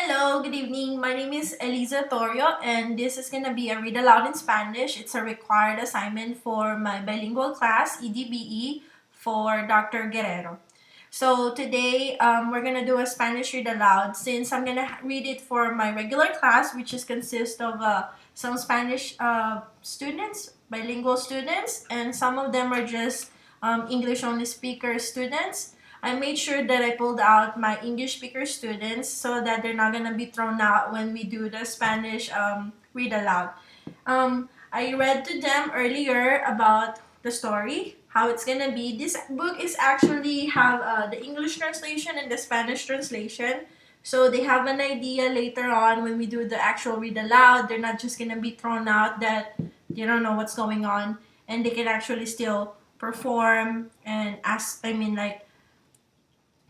Hello, good evening. My name is Eliza Torio, and this is going to be a read aloud in Spanish. It's a required assignment for my bilingual class, EDBE, for Dr. Guerrero. So today, we're going to do a Spanish read aloud since I'm going to read it for my regular class, which is consist of some Spanish students, bilingual students, and some of them are just English-only speaker students. I made sure that I pulled out my English speaker students so that they're not gonna be thrown out when we do the Spanish read aloud. I read to them earlier about the story, how it's gonna be. This book is actually have the English translation and the Spanish translation. So they have an idea later on when we do the actual read aloud. They're not just gonna be thrown out that they don't know what's going on, and they can actually still perform and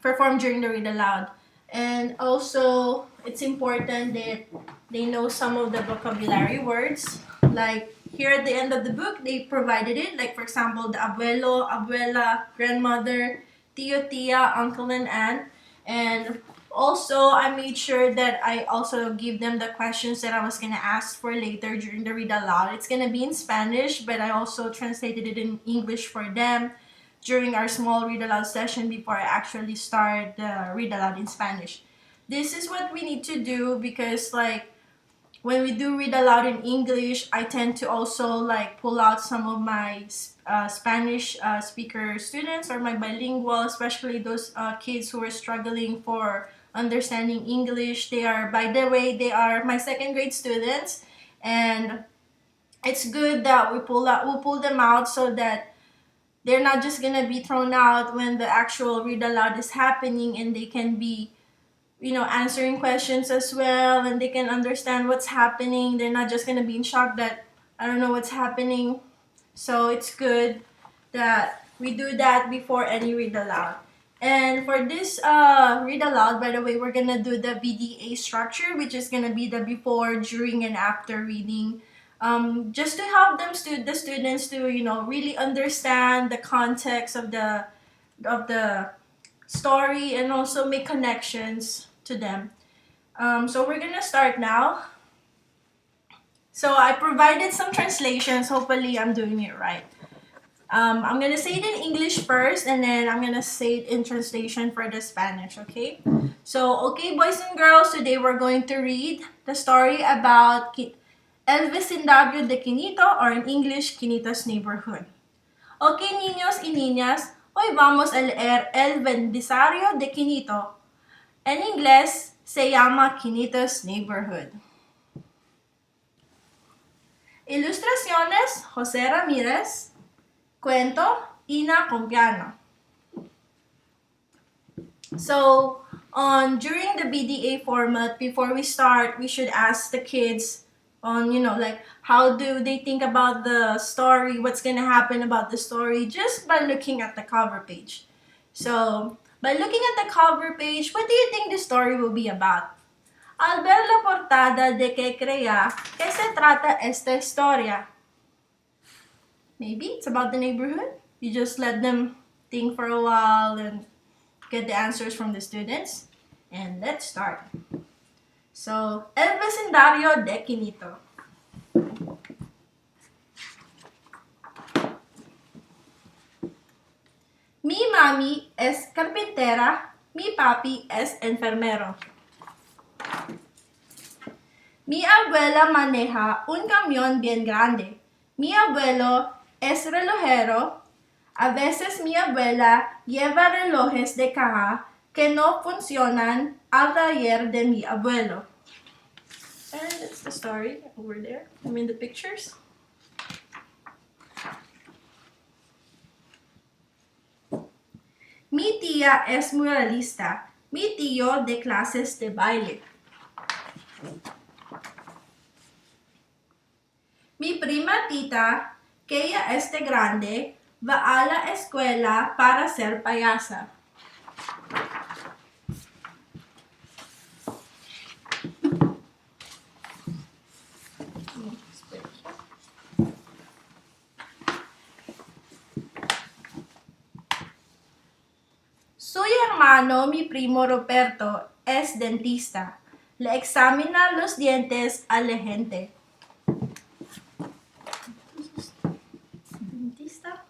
perform during the read aloud. And also, it's important that they know some of the vocabulary words. Like here at the end of the book, they provided it. Like for example, the abuelo, abuela, grandmother, tío, tía, uncle, and aunt. And also, I made sure that I also give them the questions that I was gonna ask for later during the read aloud. It's gonna be in Spanish, but I also translated it in English for them during our small read aloud session before I actually start the read aloud in Spanish. This is what we need to do because when we do read aloud in English, I tend to also pull out some of my Spanish speaker students or my bilingual, especially those kids who are struggling for understanding English. By the way, they are my second grade students, and it's good that we pull them out so that they're not just gonna be thrown out when the actual read aloud is happening, and they can be, answering questions as well, and they can understand what's happening. They're not just gonna be in shock that I don't know what's happening. So it's good that we do that before any read aloud. And for this read aloud, by the way, we're gonna do the BDA structure, which is gonna be the before, during, and after reading. Just to help the students to really understand the context of the story and also make connections to them. So we're gonna start now. So I provided some translations. Hopefully I'm doing it right. I'm gonna say it in English first, and then I'm gonna say it in translation for the Spanish, okay? So, okay, boys and girls, today we're going to read the story about El Vecindario de Quinito, or in English, Quinito's Neighborhood. Okay, niños y niñas, hoy vamos a leer El Vecindario de Quinito. En inglés, se llama Quinito's Neighborhood. Ilustraciones, José Ramírez. Cuento, Ina Compiano. So, during the BDA format, before we start, we should ask the kids on, how do they think about the story, what's gonna happen about the story, just by looking at the cover page. So, by looking at the cover page, what do you think the story will be about? Al ver la portada de que crea, ¿qué se trata esta historia? Maybe it's about the neighborhood. You just let them think for a while and get the answers from the students. And let's start. So, El Vecindario de Quinito. Mi mami es carpintera, mi papi es enfermero. Mi abuela maneja un camión bien grande. Mi abuelo es relojero. A veces mi abuela lleva relojes de caja que no funcionan al taller de mi abuelo. And that's the story over there. The pictures. Mi tía es muralista. Mi tío de clases de baile. Mi prima Tita, que ella es de grande, va a la escuela para ser payasa. Su hermano, mi primo Roberto, es dentista. Le examina los dientes a la gente. Dentista.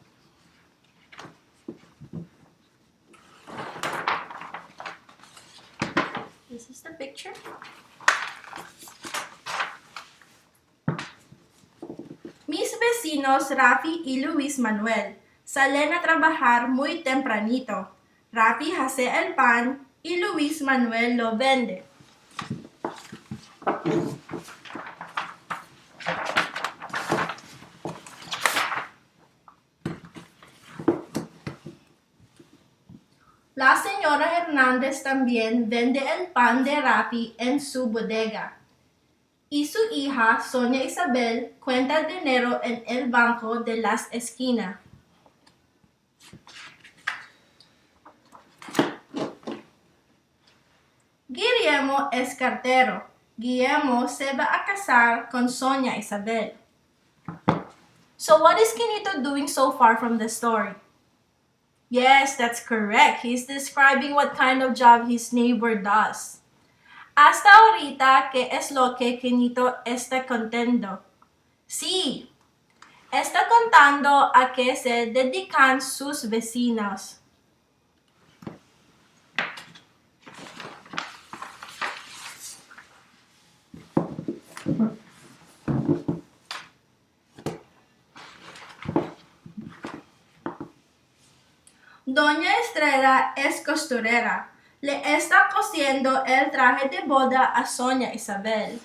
This is the picture. Mis vecinos Rafi y Luis Manuel salen a trabajar muy tempranito. Rafi hace el pan y Luis Manuel lo vende. La señora Hernández también vende el pan de Rafi en su bodega. Y su hija, Sonia Isabel, cuenta dinero en el banco de las esquinas. Guillermo es cartero. Guillermo se va a casar con Sonia Isabel. So what is Quinito doing so far from the story? Yes, that's correct. He's describing what kind of job his neighbor does. Hasta ahorita, ¿qué es lo que Quinito está contando? Sí, está contando a qué se dedican sus vecinos. Doña Estrella es costurera. Le está cosiendo el traje de boda a Sonia Isabel.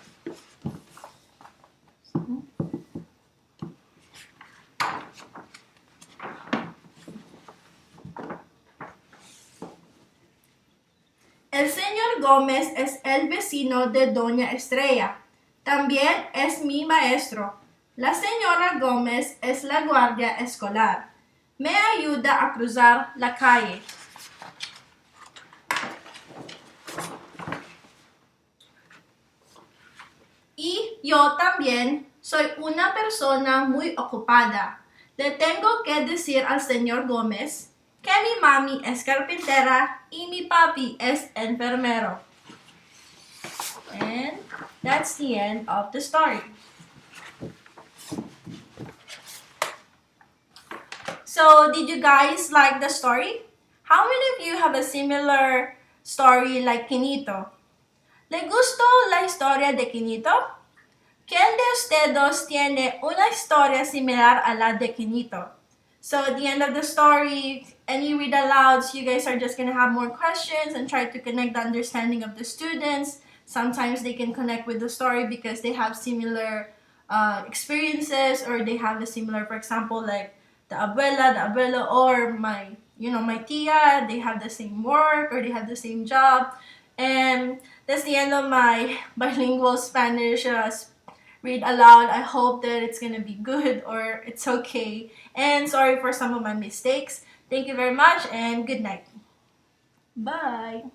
El señor Gómez es el vecino de Doña Estrella. También es mi maestro. La señora Gómez es la guardia escolar. Me ayuda a cruzar la calle. Y yo también soy una persona muy ocupada. Le tengo que decir al señor Gómez que mi mami es carpintera y mi papi es enfermero. And that's the end of the story. So, did you guys like the story? How many of you have a similar story like Quinito? ¿Le gustó la historia de Quinito? ¿Quién de ustedes tiene una historia similar a la de Quinito? So at the end of the story, any read-alouds, you guys are just going to have more questions and try to connect the understanding of the students. Sometimes they can connect with the story because they have similar experiences, or they have a similar, for example, like the abuela, or my tia, they have the same work or they have the same job. And that's the end of my bilingual Spanish read aloud. I hope that it's gonna be good or it's okay. And sorry for some of my mistakes. Thank you very much and good night. Bye.